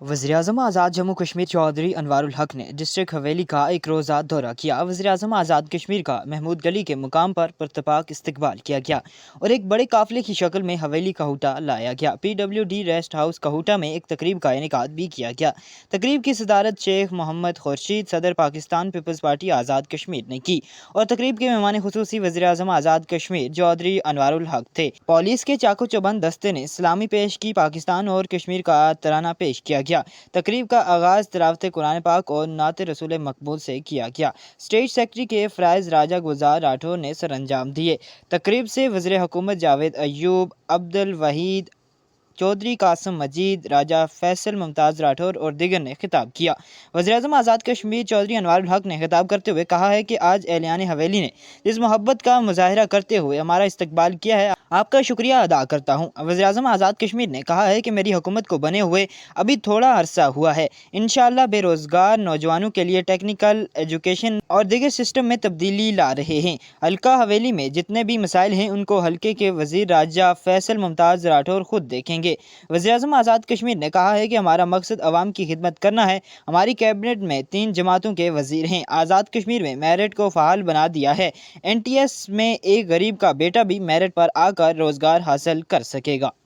वज़ीर-ए-आज़म आज़ाद जम्मू कश्मीर चौधरी अनवारुल हक ने डिस्ट्रिक्ट हवेली का एक रोज़ा दौरा किया। वज़ीर-ए-आज़म आज़ाद कश्मीर का महमूद गली के मुकाम पर पुरतपाक इस्तकबाल किया गया और एक बड़े काफ़िले की शक्ल में हवेली कहूटा लाया गया। PWD रेस्ट हाउस कहूटा में एक तकरीब का इनेकाद भी किया गया। तकरीब की सदारत शेख मोहम्मद खुर्शीद सदर पाकिस्तान पीपल्स पार्टी आज़ाद कश्मीर ने की और तकरीब के मेहमान खुसूसी वज़ीर-ए-आज़म आज़ाद कश्मीर चौधरी अनवारुल हक थे। पुलिस के चाको चौबंद दस्ते ने सलामी पेश की, पाकिस्तान और कश्मीर का तराना पेश किया गया। तकरीब का आगाज़ तिलावत कुरान पाक और नात रसूल मकबूल से किया गया। स्टेट सेक्रेटरी के फ़राइज़ राजा गुलजार राठौर ने सर अंजाम दिए। तकरीब से वज़ीर हुकूमत जावेद अयूब, अब्दुल वहीद चौधरी, कासिम मजीद, राजा फैसल मुमताज़ राठौर और दीगर ने खिताब किया। वज़ीर-ए-आज़म आज़ाद कश्मीर चौधरी अनवारुल हक ने खिताब करते हुए कहा है कि आज एहलियान हवेली ने इस मोहब्बत का मुजाहिरा करते हुए हमारा इस्तकबाल किया है, आपका शुक्रिया अदा करता हूँ। वज़ीर-ए-आज़म आज़ाद कश्मीर ने कहा है कि मेरी हुकूमत को बने हुए अभी थोड़ा अरसा हुआ है। इंशाअल्लाह बेरोज़गार नौजवानों के लिए टेक्निकल एजुकेशन और दीगर सिस्टम में तब्दीली ला रहे हैं। हल्का हवेली में जितने भी मसाइल हैं उनको हल्के के वज़ीर राजा फैसल मुमताज़ राठौर खुद देखेंगे। वज़ीर-ए-आज़म आज़ाद कश्मीर ने कहा है कि हमारा मकसद अवाम की खिदमत करना है। हमारी कैबिनेट में 3 जमातों के वज़ीर हैं। आज़ाद कश्मीर में मेरिट को फ़ाल बना दिया है। NTS में एक गरीब का बेटा भी मेरिट पर आकर रोज़गार हासिल कर सकेगा।